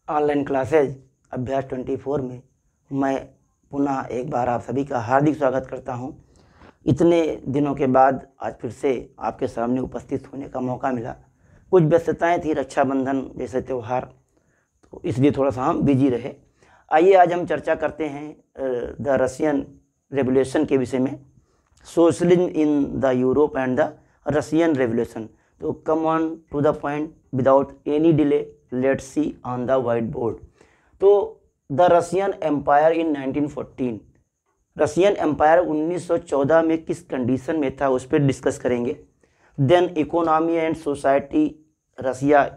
Online classes अभ्यास 24 में मैं पुनः एक बार आप सभी का हार्दिक स्वागत करता हूं। इतने दिनों के बाद आज फिर से आपके सामने उपस्थित होने का मौका मिला। कुछ व्यस्तताएं थी, रक्षाबंधन जैसे त्यौहार, तो इसलिए थोड़ा सा हम बिजी रहे। आइए आज हम चर्चा करते हैं द रशियन रेवोल्यूशन के विषय में, socialism in the Europe and the Russian revolution. तो come on to the point without any delay, let's see on the white board. तो the Russian empire in 1914, Russian empire 1914 में किस condition में था उस पर डिस्कस करेंगे। Then economy and society Russia,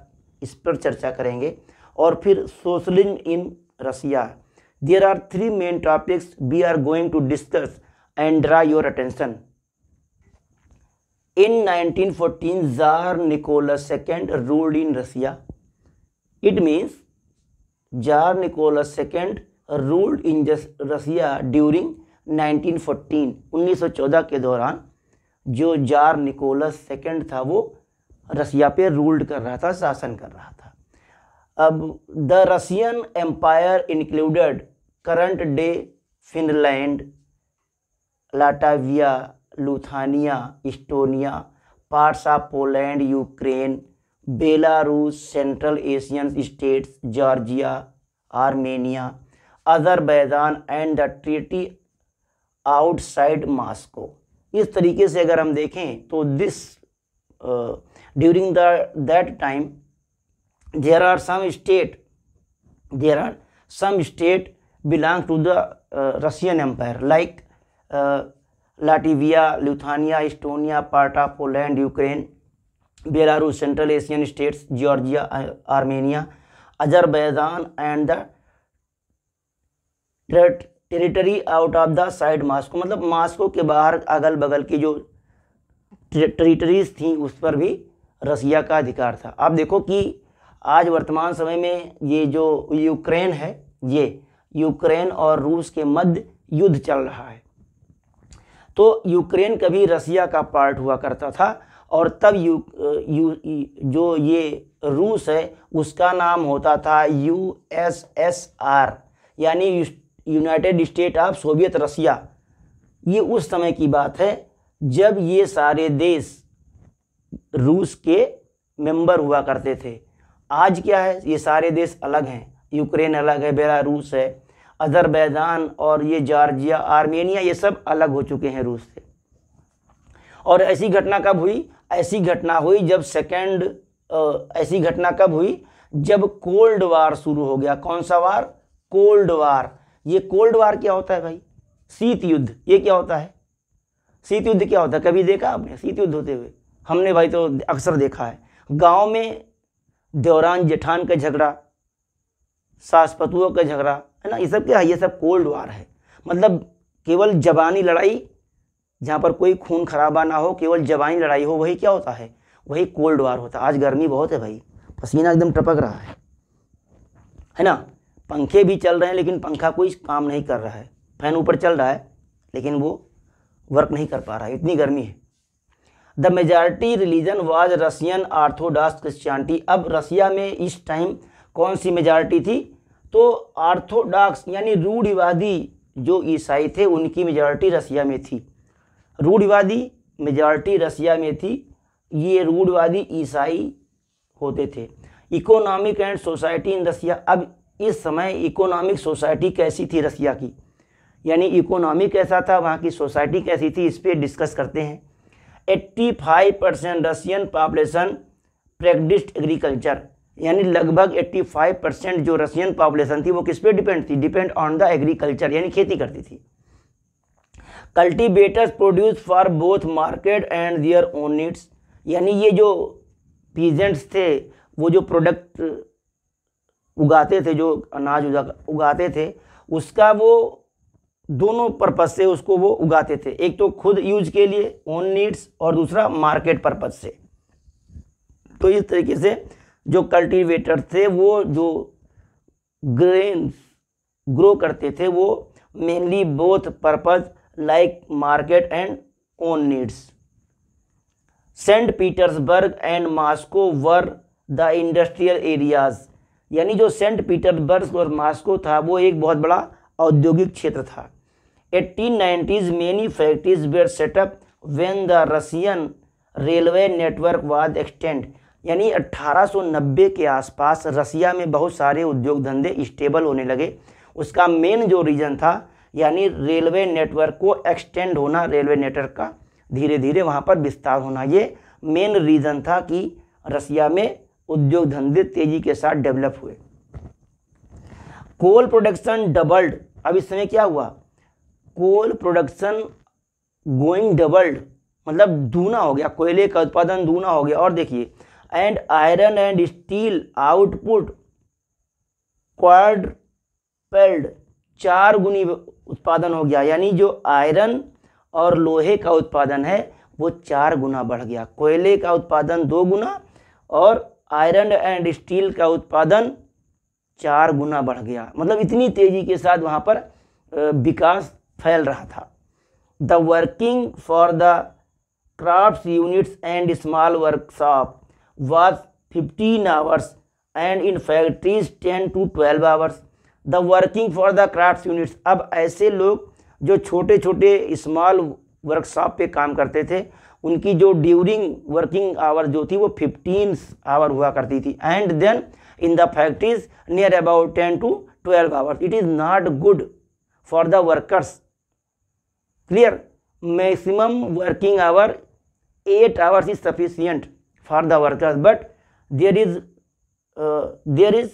इस पर चर्चा करेंगे। और फिर socialism in Russia. There are 3 main topics we are going to discuss and draw your attention. In 1914, Tsar Nicholas II ruled in Russia. It means Tsar Nicholas II ruled in Russia during 1914. 1914 के दौरान जो jar Nicholas second था वो रसिया पे ruled कर रहा था, शासन कर रहा था। अब the Russian empire included current day Finland, Latvia, Lithuania, Estonia, parts of Poland, Ukraine, Belarus, Central Asian states, Georgia, Armenia, Azerbaijan and the treaty outside Moscow. इस तरीके से अगर हम देखें तो this during that time there are some state belong to the Russian empire like Latvia, Lithuania, Estonia, part of Poland, Ukraine, Belarus, Central Asian states, Georgia, Armenia, Azerbaijan and the territory out of the side Moscow. मतलब Moscow के बाहर अगल बगल की जो territories थी उस पर भी रसिया का अधिकार था। आप देखो कि आज वर्तमान समय में ये जो यूक्रेन है, ये यूक्रेन और रूस के मध्य युद्ध चल रहा है। तो यूक्रेन कभी रसिया का पार्ट हुआ करता था और तब जो ये रूस है उसका नाम होता था USSR, यानी यूनाइटेड स्टेट ऑफ सोवियत रसिया। ये उस समय की बात है जब ये सारे देश रूस के मेंबर हुआ करते थे। आज क्या है, ये सारे देश अलग हैं, यूक्रेन अलग है, बेलारूस है, अजरबैजान और ये जॉर्जिया, आर्मेनिया, ये सब अलग हो चुके हैं रूस से। और ऐसी घटना कब हुई? ऐसी घटना हुई जब कोल्ड वार शुरू हो गया। कौन सा वार? Cold war. ये कोल्ड वार क्या होता है भाई? शीत युद्ध। ये क्या होता है? शीत युद्ध क्या होता है? कभी देखा आपने शीत युद्ध होते हुए? हमने भाई तो अक्सर देखा है। गांव में देवरान जेठान का झगड़ा, सास पतुओं का झगड़ा, है ना, ये सब क्या है? ये सब कोल्ड वार है। मतलब केवल जबानी लड़ाई, जहाँ पर कोई खून खराबा ना हो, केवल जबानी लड़ाई हो, वही क्या होता है? वही कोल्ड वार होता है। आज गर्मी बहुत है भाई, पसीना एकदम टपक रहा है ना। पंखे भी चल रहे हैं लेकिन पंखा कोई काम नहीं कर रहा है। फैन ऊपर चल रहा है लेकिन वो वर्क नहीं कर पा रहा है, इतनी गर्मी है। The majority religion was Russian Orthodox Christianity. अब रसिया में इस टाइम कौन सी मेजॉरिटी थी? तो ऑर्थोडॉक्स यानी रूढ़िवादी जो ईसाई थे उनकी मेजॉरिटी रसिया में थी। रूढ़िवादी मेजॉरिटी रसिया में थी, ये रूढ़िवादी ईसाई होते थे। इकोनॉमिक एंड सोसाइटी इन रसिया। अब इस समय इकोनॉमिक सोसाइटी कैसी थी रसिया की, यानी इकोनॉमी कैसा था, वहाँ की सोसाइटी कैसी थी, इस पर डिस्कस करते हैं। 85% रशियन पॉपुलेशन प्रैक्टिस्ड एग्रीकल्चर, यानी लगभग 85% जो रशियन पॉपुलेशन थी वो किस पे डिपेंड थी? डिपेंड ऑन द एग्रीकल्चर, यानी खेती करती थी। Cultivators produce for both market and their own needs, यानी ये जो पीजेंट्स थे वो जो प्रोडक्ट उगाते थे, जो अनाज उगाते थे, उसका वो दोनों पर्पज से उसको वो उगाते थे। एक तो खुद यूज के लिए ओन नीड्स और दूसरा मार्केट पर्पज से। तो इस तरीके से जो कल्टीवेटर थे वो जो ग्रेन्स ग्रो करते थे वो mainly both purpose like market and own needs. Saint Petersburg and Moscow were the industrial areas, यानी जो सेंट पीटर्सबर्ग और मॉस्को था वो एक बहुत बड़ा औद्योगिक क्षेत्र था। 1890s many factories were set up when the Russian railway network was extend, यानी 1890 के आसपास रसिया में बहुत सारे उद्योग धंधे स्टेबल होने लगे। उसका मेन जो रीज़न था यानी रेलवे नेटवर्क को एक्सटेंड होना, रेलवे नेटवर्क का धीरे धीरे वहाँ पर विस्तार होना, ये मेन रीज़न था कि रसिया में उद्योग धंधे तेज़ी के साथ डेवलप हुए। कोल प्रोडक्शन डबल्ड, अब इस समय क्या हुआ, कोल प्रोडक्शन गोइंग डबल्ड, मतलब दूना हो गया, कोयले का उत्पादन दूना हो गया। और देखिए and iron and steel output quadrupled, 4 गुनी उत्पादन हो गया, यानी जो आयरन और लोहे का उत्पादन है वो 4 गुना बढ़ गया। कोयले का उत्पादन 2 गुना और आयरन एंड स्टील का उत्पादन 4 गुना बढ़ गया। मतलब इतनी तेजी के साथ वहाँ पर विकास फैल रहा था। The working for the crafts units and small workshop was 15 hours and in factories 10 to 12 hours. The working for the crafts units, अब ऐसे लोग जो छोटे छोटे स्मॉल वर्कशॉप पे काम करते थे उनकी जो ड्यूरिंग वर्किंग आवर जो थी वो 15 आवर हुआ करती थी। And then in the factories near about 10 to 12 hours. It is not good for the workers, clear. Maximum working hour 8 hours is sufficient for the workers, but there is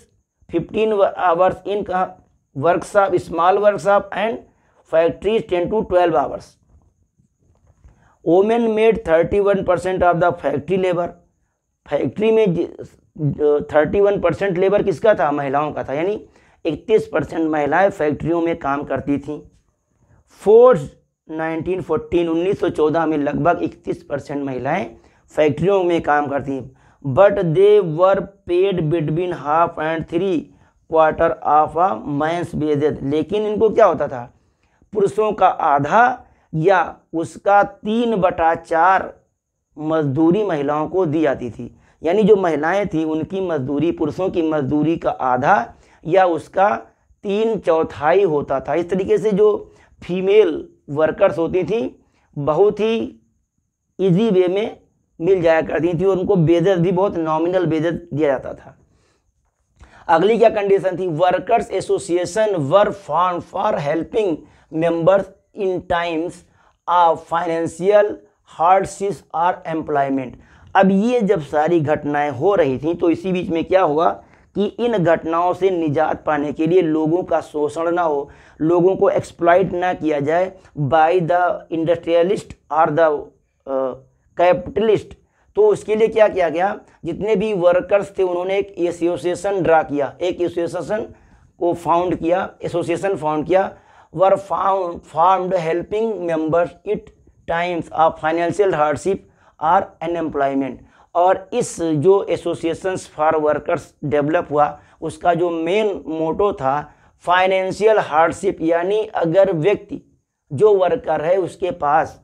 15 hours in workshop, small workshop and factories 10 to 12 hours. Women made 31% of the factory labor. Factory में 31% labour किसका था, महिलाओं का था, यानी 31% महिलाएं फैक्ट्रियों में काम करती थीं। फोर्स 1914 में लगभग 31% महिलाएं फैक्ट्रियों में काम करती हैं। But they were paid between half and 3/4 of a man's wages, लेकिन इनको क्या होता था, पुरुषों का आधा या उसका 3/4 मजदूरी महिलाओं को दी जाती थी। यानी जो महिलाएं थी उनकी मजदूरी पुरुषों की मजदूरी का आधा या उसका 3/4 होता था। इस तरीके से जो फीमेल वर्कर्स होती थी बहुत ही इजी वे में मिल जाया करती थी और उनको वेजेस भी बहुत नॉमिनल वेजेस दिया जाता था। अगली क्या कंडीशन थी, workers association were form for helping members in times of financial hardship और एम्प्लॉयमेंट। अब ये जब सारी घटनाएं हो रही थी तो इसी बीच में क्या हुआ कि इन घटनाओं से निजात पाने के लिए लोगों का शोषण ना हो, लोगों को एक्सप्लॉइट ना किया जाए बाय द इंडस्ट्रियलिस्ट और द कैपिटलिस्ट, तो उसके लिए क्या किया गया, जितने भी वर्कर्स थे उन्होंने एक एसोसिएशन ड्रा किया, एक एसोसिएशन को फाउंड किया, एसोसिएशन फाउंड किया, were formed helping members it times of financial hardship और अनएम्प्लॉयमेंट। और इस जो एसोसिएशंस फॉर वर्कर्स डेवलप हुआ उसका जो मेन मोटो था फाइनेंशियल हार्डशिप, यानी अगर व्यक्ति जो वर्कर है उसके पास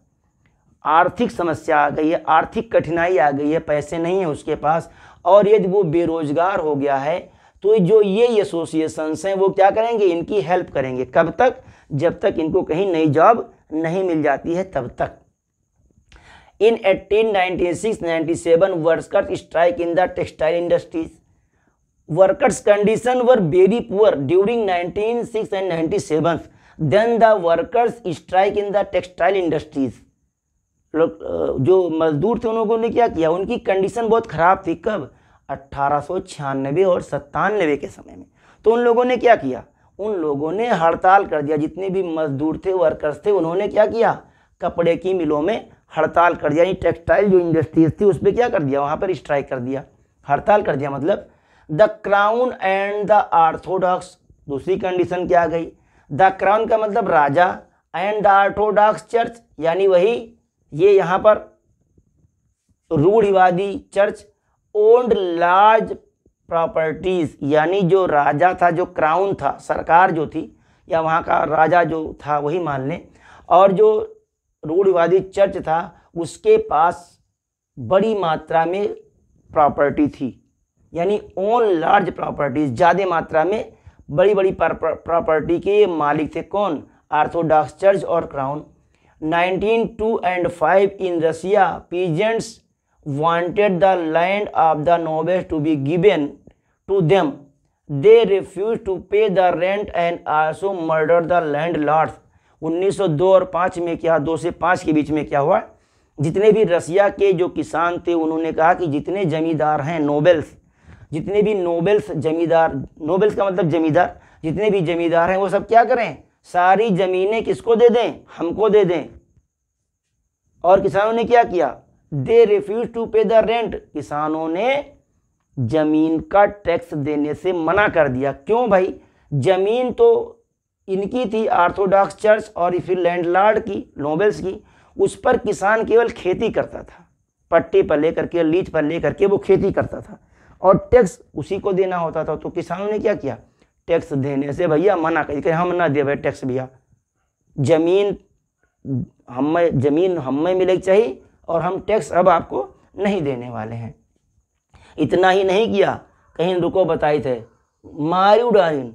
आर्थिक समस्या आ गई है, आर्थिक कठिनाई आ गई है, पैसे नहीं है उसके पास और यदि वो बेरोजगार हो गया है तो जो ये एसोसिएशंस हैं वो क्या करेंगे, इनकी हेल्प करेंगे। कब तक, जब तक इनको कहीं नई जॉब नहीं मिल जाती है तब तक। In 1896-97 workers strike in the textile industries. Workers condition were very poor during 1906 and 97, then the workers strike in the textile industries. जो मजदूर थे उन लोगों ने क्या किया, उनकी कंडीशन बहुत ख़राब थी। कब, 1896 और 97 के समय में। तो उन लोगों ने क्या किया, उन लोगों ने हड़ताल कर दिया। जितने भी मजदूर थे, वर्कर्स थे, उन्होंने क्या किया, कपड़े की मिलों में हड़ताल कर दिया। यानी टेक्सटाइल जो इंडस्ट्रीज थी उस पर क्या कर दिया, वहाँ पर स्ट्राइक कर दिया, हड़ताल कर दिया। मतलब the crown and the Orthodox, दूसरी कंडीशन क्या आ गई, द क्राउन का मतलब राजा, एंड द ऑर्थोडॉक्स चर्च, यानी वही ये यहाँ पर रूढ़िवादी चर्च, ओन्ड लार्ज प्रॉपर्टीज, यानी जो राजा था, जो क्राउन था, सरकार जो थी या वहाँ का राजा जो था वही मान लें, और जो रूढ़िवादी चर्च था उसके पास बड़ी मात्रा में प्रॉपर्टी थी। यानी ओन लार्ज प्रॉपर्टीज, ज़्यादा मात्रा में बड़ी बड़ी प्रॉपर्टी के मालिक थे। कौन? ऑर्थोडॉक्स चर्च और crown. 1902 and 5 in Russia, peasants wanted the land of the nobles to be given to them. They refused to pay the rent and also murdered the landlords. 1902 और 5 में क्या, 2 से 5 के बीच में क्या हुआ, जितने भी रसिया के जो किसान थे उन्होंने कहा कि जितने जमींदार हैं, नोबेल्स, जितने भी नोबेल्स जमींदार, नोबेल्स का मतलब जमींदार, जितने भी जमींदार हैं वो सब क्या करें, सारी जमीनें किसको दे दें, हमको दे दें। और किसानों ने क्या किया, दे रिफ्यूज टू पे द रेंट, किसानों ने जमीन का टैक्स देने से मना कर दिया। क्यों भाई, जमीन तो इनकी थी, ऑर्थोडॉक्स चर्च और फिर लैंडलॉर्ड की, नोबेल्स की, उस पर किसान केवल खेती करता था, पट्टे पर लेकर के, लीज पर लेकर के वो खेती करता था और टैक्स उसी को देना होता था। तो किसानों ने क्या किया, टैक्स देने से भैया मना कर, हम ना दे भाई टैक्स, भैया जमीन हमें मिलेगी चाहिए और हम टैक्स अब आपको नहीं देने वाले हैं। इतना ही नहीं किया, कहीं रुको बताई थे, मारी उड़ाइन,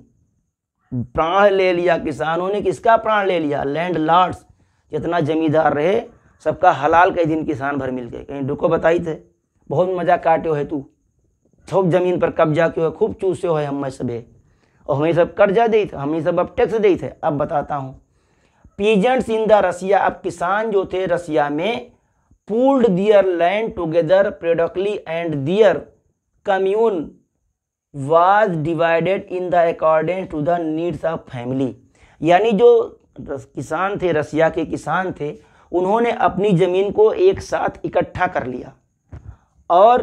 प्राण ले लिया किसानों ने। किसका प्राण ले लिया, लैंडलॉर्ड्स, जितना जमींदार रहे सबका हलाल कई दिन किसान भर मिल गए। कहीं रुको बताई थे, बहुत मजा काटे हो है तू, खूब जमीन पर कब्जा क्यों है, खूब चूसे हो है हम सबे, और हमें सब कर्जा दे थे, हमें सब अब टैक्स दे थे। अब बताता हूँ, पीजेंट्स इन द रसिया, अब किसान जो थे रसिया में, pooled their land together productively and their commune was divided in the according to the needs of family. यानी जो किसान थे, रसिया के किसान थे, उन्होंने अपनी जमीन को एक साथ इकट्ठा कर लिया और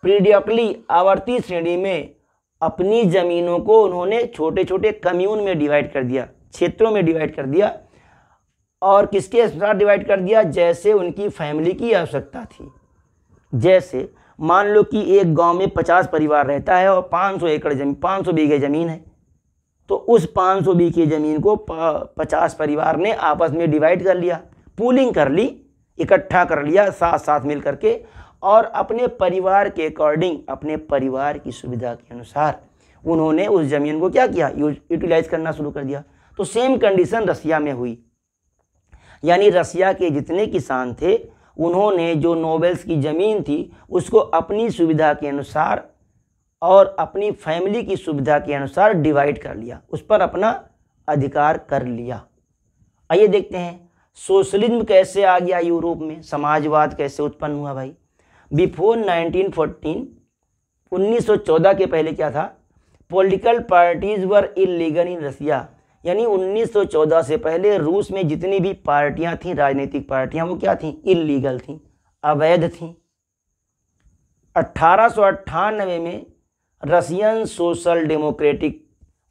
पीरियडली, आवर्ती श्रेणी में अपनी जमीनों को उन्होंने छोटे छोटे कम्यून में डिवाइड कर दिया, क्षेत्रों में डिवाइड कर दिया। और किसके अनुसार डिवाइड कर दिया, जैसे उनकी फैमिली की आवश्यकता थी। जैसे मान लो कि एक गांव में 50 परिवार रहता है और 500 एकड़ जमीन, 500 बीघे जमीन है, तो उस 500 बीघे जमीन को 50 परिवार ने आपस में डिवाइड कर लिया, पूलिंग कर ली, इकट्ठा कर लिया साथ साथ मिल करके, और अपने परिवार के अकॉर्डिंग, अपने परिवार की सुविधा के अनुसार उन्होंने उस जमीन को क्या किया, यूटिलाइज करना शुरू कर दिया। तो सेम कंडीशन रसिया में हुई, यानी रसिया के जितने किसान थे उन्होंने जो नोबेल्स की ज़मीन थी उसको अपनी सुविधा के अनुसार और अपनी फैमिली की सुविधा के अनुसार डिवाइड कर लिया, उस पर अपना अधिकार कर लिया। आइए देखते हैं सोशलिज्म कैसे आ गया यूरोप में, समाजवाद कैसे उत्पन्न हुआ भाई। बिफोर 1914, 1914 के पहले क्या था, political parties were illegal in Russia, यानी 1914 से पहले रूस में जितनी भी पार्टियां थीं, राजनीतिक पार्टियां, वो क्या थीं, इलीगल थीं, अवैध थीं। 1898 में Russian social democratic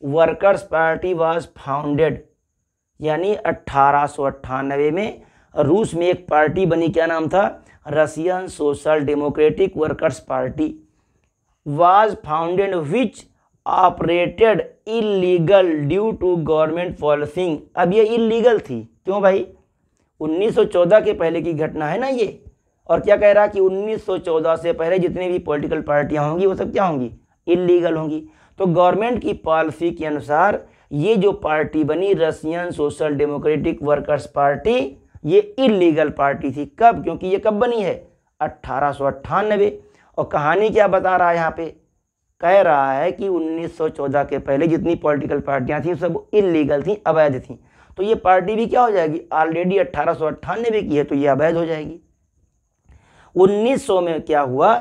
workers party was founded, यानी 1898 में रूस में एक पार्टी बनी, क्या नाम था, Russian social democratic workers party was founded which operated illegal due to government policy. अब ये इलीगल थी, क्यों भाई, 1914 के पहले की घटना है ना ये, और क्या कह रहा कि 1914 से पहले जितनी भी पॉलिटिकल पार्टियां होंगी वो सब क्या होंगी, इलीगल होंगी। तो गवर्नमेंट की पॉलिसी के अनुसार ये जो पार्टी बनी Russian social democratic workers party, ये इलीगल पार्टी थी। कब, क्योंकि ये कब बनी है, 1898। और कहानी क्या बता रहा है यहाँ पे, कह रहा है कि 1914 के पहले जितनी पॉलिटिकल पार्टियां थी सब इलीगल थी, अवैध थी। तो ये पार्टी भी क्या हो जाएगी, ऑलरेडी 1898 की है तो ये अवैध हो जाएगी। 1900 में क्या हुआ,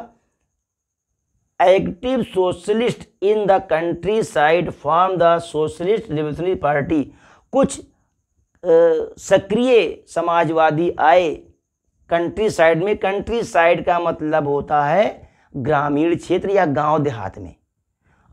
active socialist in the country side form the socialist revolutionary party, कुछ सक्रिय समाजवादी आए कंट्री साइड में। कंट्री साइड का मतलब होता है ग्रामीण क्षेत्र या गांव देहात में।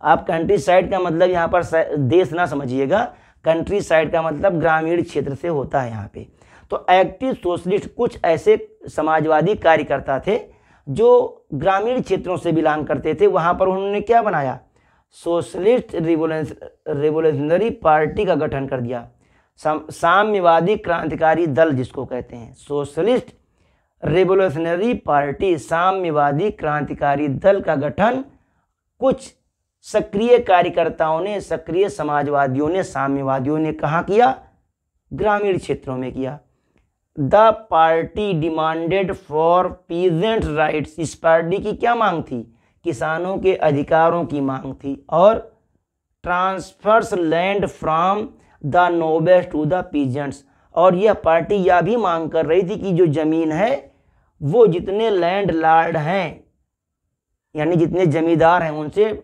आप कंट्री साइड का मतलब यहाँ पर देश ना समझिएगा, कंट्री साइड का मतलब ग्रामीण क्षेत्र से होता है यहाँ पे। तो एक्टिव सोशलिस्ट कुछ ऐसे समाजवादी कार्यकर्ता थे जो ग्रामीण क्षेत्रों से बिलोंग करते थे, वहाँ पर उन्होंने क्या बनाया, सोशलिस्ट रिवोल्यूशनरी पार्टी का गठन कर दिया, साम्यवादी क्रांतिकारी दल जिसको कहते हैं, सोशलिस्ट रेवोल्यूशनरी पार्टी साम्यवादी क्रांतिकारी दल का गठन कुछ सक्रिय कार्यकर्ताओं ने, सक्रिय समाजवादियों ने, साम्यवादियों ने कहाँ किया? ग्रामीण क्षेत्रों में किया। The party demanded for peasant rights, इस पार्टी की क्या मांग थी? किसानों के अधिकारों की मांग थी। और transfers land from the nobles to the peasants, और यह पार्टी यह भी मांग कर रही थी कि जो जमीन है वो जितने लैंड लॉर्ड हैं, यानी जितने जमींदार हैं, उनसे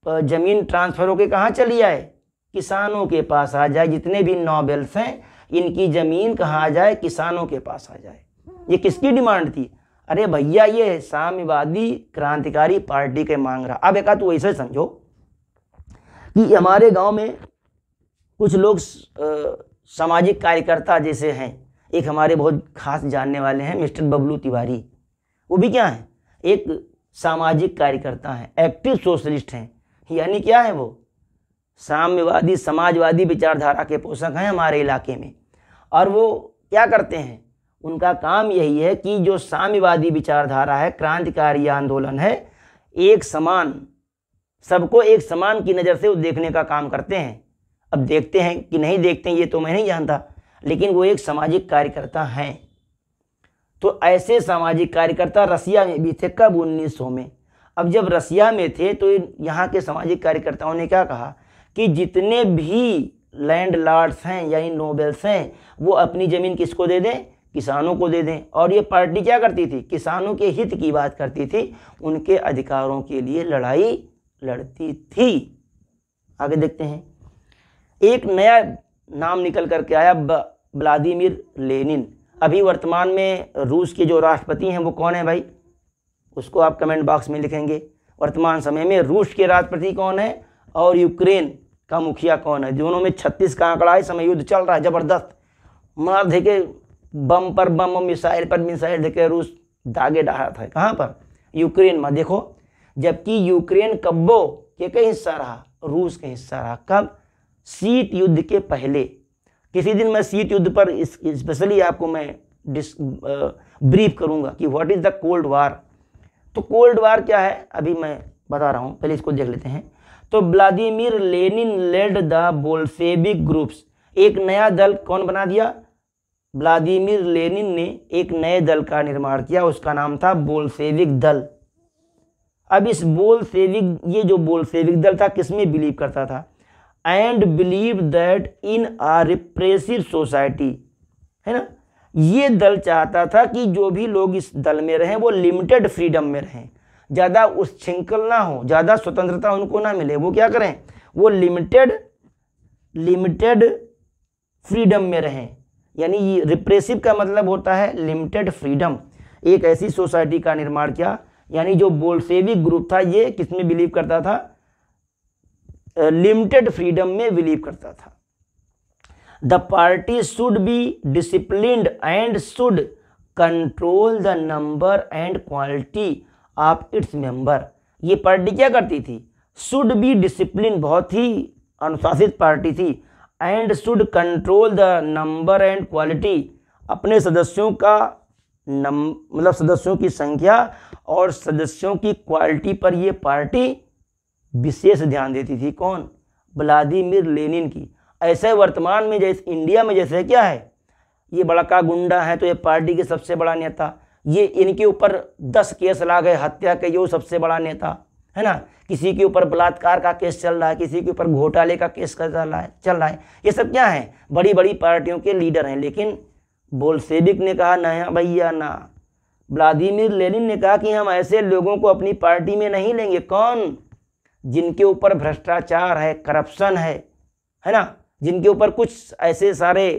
जमीन ट्रांसफर होकर कहाँ चली आए? किसानों के पास आ जाए। जितने भी नोबल्स हैं इनकी जमीन कहाँ आ जाए? किसानों के पास आ जाए। ये किसकी डिमांड थी? अरे भैया ये साम्यवादी क्रांतिकारी पार्टी के मांग रहा। अब एक तो ऐसे समझो कि हमारे गांव में कुछ लोग सामाजिक कार्यकर्ता जैसे हैं। एक हमारे बहुत खास जानने वाले हैं मिस्टर बबलू तिवारी, वो भी क्या है? एक सामाजिक कार्यकर्ता हैं, एक्टिव सोशलिस्ट हैं। यानी क्या है? वो साम्यवादी समाजवादी विचारधारा के पोषक हैं हमारे इलाके में। और वो क्या करते हैं? उनका काम यही है कि जो साम्यवादी विचारधारा है, क्रांतिकारी आंदोलन है, एक समान, सबको एक समान की नज़र से वो देखने का काम करते हैं। अब देखते हैं कि नहीं देखते हैं ये तो मैं नहीं जानता, लेकिन वो एक सामाजिक कार्यकर्ता हैं। तो ऐसे सामाजिक कार्यकर्ता रसिया में भी थे। कब? 1900 में। अब जब रसिया में थे तो यहाँ के सामाजिक कार्यकर्ताओं ने क्या कहा कि जितने भी लैंड लॉर्ड्स हैं यानी नोबल्स हैं वो अपनी ज़मीन किसको दे दें? किसानों को दे दें। और ये पार्टी क्या करती थी? किसानों के हित की बात करती थी, उनके अधिकारों के लिए लड़ाई लड़ती थी। आगे देखते हैं। एक नया नाम निकल करके आया, व्लादिमीर लेनिन। अभी वर्तमान में रूस के जो राष्ट्रपति हैं वो कौन है भाई? उसको आप कमेंट बॉक्स में लिखेंगे। वर्तमान समय में रूस के राष्ट्रपति कौन है और यूक्रेन का मुखिया कौन है? दोनों में 36 का आंकड़ा है। समय युद्ध चल रहा है ज़बरदस्त। मार देके बम पर बम, मिसाइल पर मिसाइल देके रूस दागे डाला था। कहाँ पर? यूक्रेन में। देखो, जबकि यूक्रेन कब्बो के हिस्सा रहा, रूस का हिस्सा रहा। कब? शीत युद्ध के पहले। किसी दिन मैं शीत युद्ध पर स्पेशली आपको मैं ब्रीफ करूंगा कि what is the cold war. तो कोल्ड वार क्या है अभी मैं बता रहा हूं, पहले इसको देख लेते हैं। तो Vladimir Lenin led the Bolshevik groups, एक नया दल कौन बना दिया? व्लादिमीर लेनिन ने एक नए दल का निर्माण किया, उसका नाम था बोल्शेविक दल। अब इस बोल्शेविक, ये जो बोल्शेविक दल था किसमें बिलीव करता था? And believe that in a repressive society, है ना। ये दल चाहता था कि जो भी लोग इस दल में रहें वो लिमिटेड फ्रीडम में रहें, ज़्यादा उच्छृंखल ना हो, ज़्यादा स्वतंत्रता उनको ना मिले। वो क्या करें? वो लिमिटेड फ्रीडम में रहें। यानी रिप्रेसिव का मतलब होता है लिमिटेड फ्रीडम। एक ऐसी सोसाइटी का निर्माण किया। यानी जो बोल्शेविक ग्रुप था ये किसमें बिलीव करता था? लिमिटेड फ्रीडम में बिलीव करता था। The party should be disciplined and should control the number and quality of its member. ये पार्टी क्या करती थी? शुड बी डिसिप्लिन, बहुत ही अनुशासित पार्टी थी। And should control the number and quality, अपने सदस्यों का मतलब सदस्यों की संख्या और सदस्यों की क्वालिटी पर ये पार्टी विशेष ध्यान देती थी। कौन? व्लादिमीर लेनिन की। ऐसे वर्तमान में जैसे इंडिया में जैसे क्या है, ये बड़का गुंडा है तो ये पार्टी के सबसे बड़ा नेता, ये इनके ऊपर 10 केस ला गए हत्या के, ये सबसे बड़ा नेता है ना। किसी के ऊपर बलात्कार का केस चल रहा है, किसी के ऊपर घोटाले का केस चल रहा है। ये सब क्या है? बड़ी बड़ी पार्टियों के लीडर हैं। लेकिन बोल्शेविक ने कहा नहीं भैया ना। व्लादिमीर लेनिन ने कहा कि हम ऐसे लोगों को अपनी पार्टी में नहीं लेंगे। कौन? जिनके ऊपर भ्रष्टाचार है, करप्शन है ना, जिनके ऊपर कुछ ऐसे सारे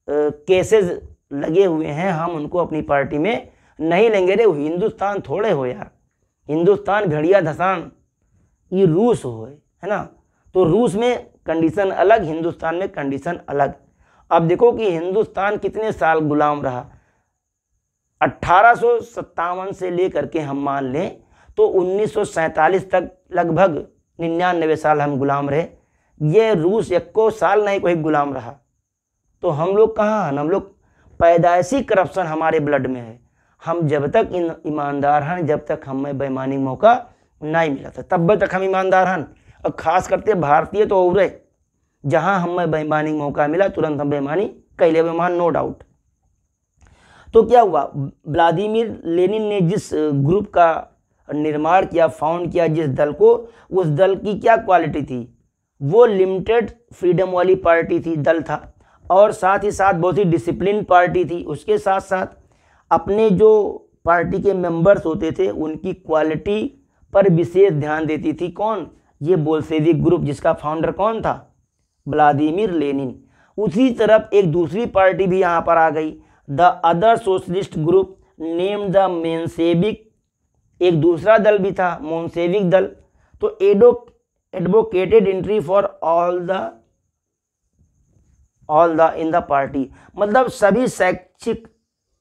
केसेस लगे हुए हैं, हम उनको अपनी पार्टी में नहीं लेंगे। रे हिंदुस्तान थोड़े हो यार, हिंदुस्तान भेड़िया धसान, ये रूस हो, है ना। तो रूस में कंडीशन अलग, हिंदुस्तान में कंडीशन अलग। अब देखो कि हिंदुस्तान कितने साल गुलाम रहा। 1857 से लेकर के हम मान लें तो 1947 तक लगभग 99 साल हम गुलाम रहे। ये रूस 1 साल नहीं कोई गुलाम रहा। तो हम लोग कहाँ? हम लोग पैदाइशी करप्शन हमारे ब्लड में है। हम जब तक ईमानदार हैं, जब तक हमें बेईमानी मौका नहीं मिला था तब तक हम ईमानदार हैं। और खास करते भारतीय तो और जहां हमें बेईमानी मौका मिला तुरंत हम बेईमानी कैले बेईमान, नो डाउट। तो क्या हुआ, व्लादिमीर लेनिन ने जिस ग्रुप का निर्माण किया, फाउंड किया जिस दल को, उस दल की क्या क्वालिटी थी, वो लिमिटेड फ्रीडम वाली पार्टी थी, दल था, और साथ ही साथ बहुत ही डिसिप्लिन पार्टी थी। उसके साथ साथ अपने जो पार्टी के मेंबर्स होते थे उनकी क्वालिटी पर विशेष ध्यान देती थी। कौन, ये बोल्शेविक ग्रुप जिसका फाउंडर कौन था, व्लादिमीर लेनिन। उसी तरफ एक दूसरी पार्टी भी यहाँ पर आ गई, the other socialist group name the Menshevik, एक दूसरा दल भी था मोंशेविक दल। तो advocated entry for all the in the party, मतलब सभी शैक्षिक,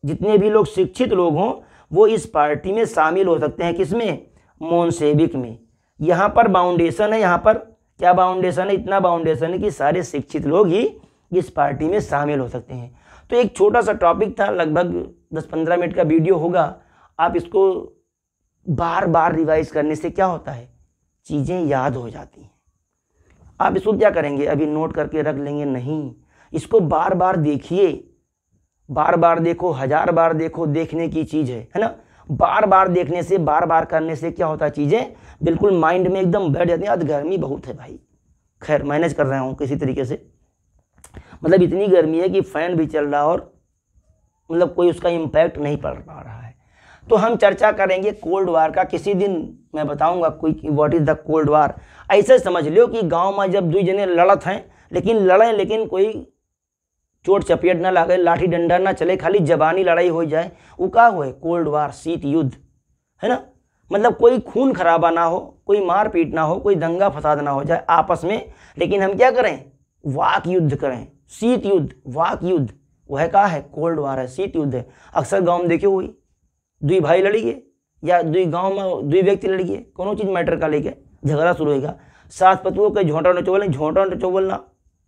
जितने भी लोग शिक्षित लोग हों वो इस पार्टी में शामिल हो सकते हैं। किसमें, मोंशेविक में। यहाँ पर बाउंडेशन है, यहाँ पर क्या बाउंडेशन है, इतना बाउंडेशन है कि सारे शिक्षित लोग ही इस पार्टी में शामिल हो सकते हैं। तो एक छोटा सा टॉपिक था, लगभग 10-15 मिनट का वीडियो होगा। आप इसको बार बार रिवाइज करने से क्या होता है, चीज़ें याद हो जाती हैं। आप इसको क्या करेंगे, अभी नोट करके रख लेंगे नहीं, इसको बार बार देखिए, बार बार देखो, 1000 बार देखो, देखने की चीज़ है ना। बार बार देखने से, बार बार करने से क्या होता है, चीज़ें बिल्कुल माइंड में एकदम बैठ जाती हैं। आज गर्मी बहुत है भाई, खैर मैनेज कर रहा हूँ किसी तरीके से, मतलब इतनी गर्मी है कि फ़ैन भी चल रहा और मतलब कोई उसका इम्पैक्ट नहीं पड़ पा रहा है। तो हम चर्चा करेंगे कोल्ड वार का, किसी दिन मैं बताऊंगा कोई what is the cold war. ऐसे समझ लो कि गांव में जब 2 जने लड़त हैं, लेकिन कोई चोट चपेट ना लगे, लाठी डंडा ना चले, खाली जबानी लड़ाई हो जाए, वो क्या हुए, कोल्ड वार, शीत युद्ध, है ना। मतलब कोई खून खराबा ना हो, कोई मारपीट ना हो, कोई दंगा फसाद ना हो जाए आपस में, लेकिन हम क्या करें, वाक युद्ध करें, शीत युद्ध, वाक युद्ध, वह क्या है, कोल्ड वार है, शीत युद्ध है। अक्सर गाँव में देखे हुई 2 भाई लड़िए या 2 गाँव में 2 व्यक्ति लड़िए, कोनो चीज़ मैटर का लेके झगड़ा शुरू होगा, सास पतुओं के झोंटा नचोवल ना,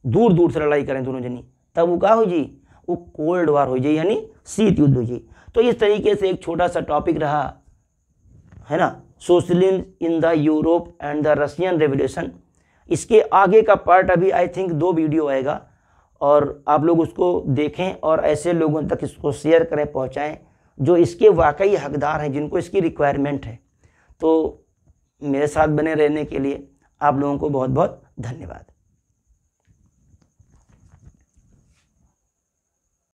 दूर दूर से लड़ाई करें दोनों जनी, तब वो क्या हो जी, वो कोल्ड वार हो जाए, यानी शीत युद्ध हो जाए। तो इस तरीके से एक छोटा सा टॉपिक रहा है ना, socialism in the Europe and the Russian revolution. इसके आगे का पार्ट अभी आई थिंक 2 वीडियो आएगा, और आप लोग उसको देखें और ऐसे लोगों तक इसको शेयर करें, पहुंचाएं जो इसके वाकई हकदार हैं, जिनको इसकी रिक्वायरमेंट है। तो मेरे साथ बने रहने के लिए आप लोगों को बहुत बहुत धन्यवाद।